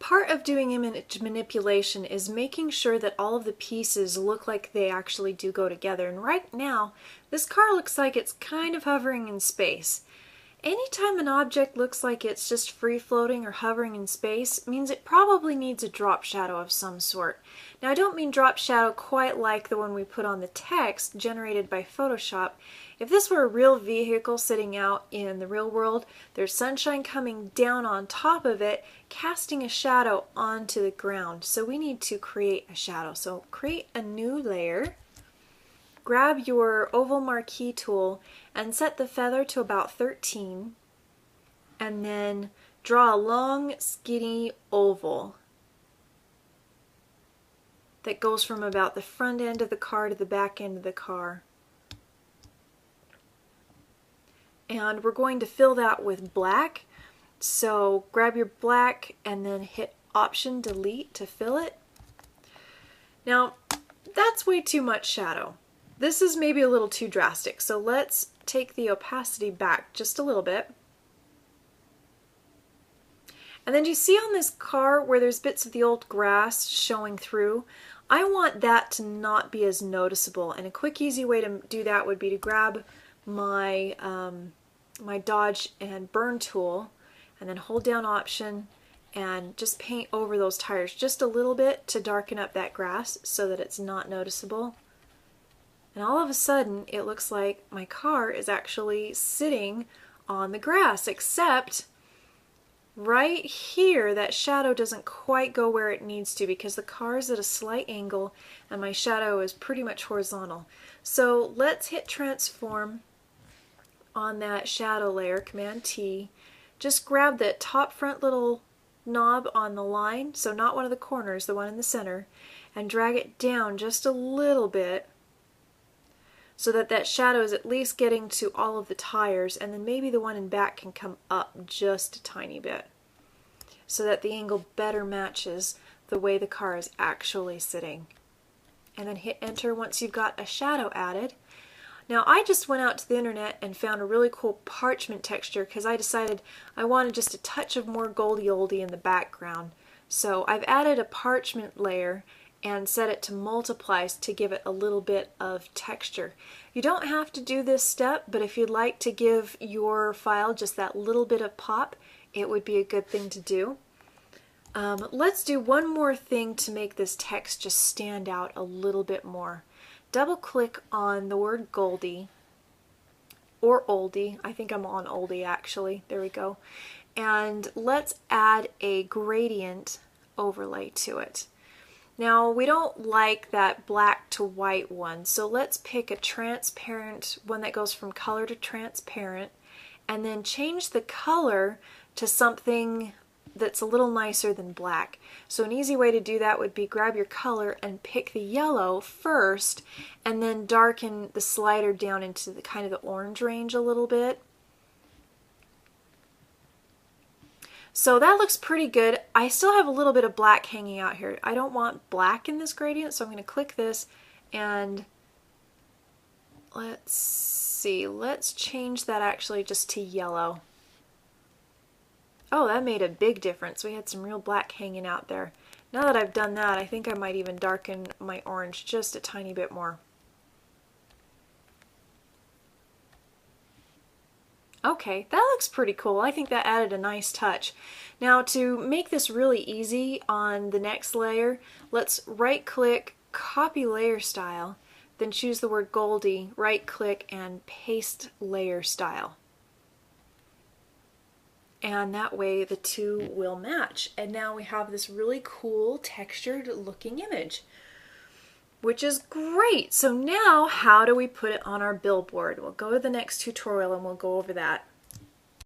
part of doing image manipulation is making sure that all of the pieces look like they actually do go together. And right now, this car looks like it's kind of hovering in space. Anytime an object looks like it's just free floating or hovering in space means it probably needs a drop shadow of some sort. Now I don't mean drop shadow quite like the one we put on the text generated by Photoshop. If this were a real vehicle sitting out in the real world, there's sunshine coming down on top of it, casting a shadow onto the ground. So we need to create a shadow. So create a new layer. Grab your oval marquee tool and set the feather to about 13, and then draw a long skinny oval that goes from about the front end of the car to the back end of the car. And we're going to fill that with black, so grab your black and then hit Option Delete to fill it. Now that's way too much shadow. This is maybe a little too drastic, so let's take the opacity back just a little bit. And then you see on this car where there's bits of the old grass showing through? I want that to not be as noticeable, and a quick easy way to do that would be to grab my, my dodge and burn tool and then hold down Option and just paint over those tires just a little bit to darken up that grass so that it's not noticeable. And all of a sudden it looks like my car is actually sitting on the grass, except right here that shadow doesn't quite go where it needs to because the car is at a slight angle and my shadow is pretty much horizontal. So let's hit transform on that shadow layer, Command T. Just grab that top front little knob on the line, so not one of the corners, the one in the center, and drag it down just a little bit so that that shadow is at least getting to all of the tires, and then maybe the one in back can come up just a tiny bit so that the angle better matches the way the car is actually sitting. And then hit enter once you've got a shadow added. Now I just went out to the internet and found a really cool parchment texture because I decided I wanted just a touch of more Goldie Oldie in the background. So I've added a parchment layer and set it to multiply to give it a little bit of texture. You don't have to do this step, but if you'd like to give your file just that little bit of pop, it would be a good thing to do. Let's do one more thing to make this text just stand out a little bit more. Double click on the word Goldie or Oldie. I think I'm on Oldie actually. There we go. And let's add a gradient overlay to it. Now we don't like that black to white one, so let's pick a transparent one that goes from color to transparent and then change the color to something that's a little nicer than black. So an easy way to do that would be grab your color and pick the yellow first and then darken the slider down into the kind of the orange range a little bit. So that looks pretty good. I still have a little bit of black hanging out here. I don't want black in this gradient, so I'm going to click this and let's see, let's change that actually just to yellow. Oh, that made a big difference. We had some real black hanging out there. Now that I've done that, I think I might even darken my orange just a tiny bit more. Okay, that looks pretty cool. I think that added a nice touch. Now to make this really easy on the next layer, let's right click, copy layer style, then choose the word Goldie, right click and paste layer style. And that way the two will match. And now we have this really cool textured looking image, which is great. So now how do we put it on our billboard? We'll go to the next tutorial and we'll go over that.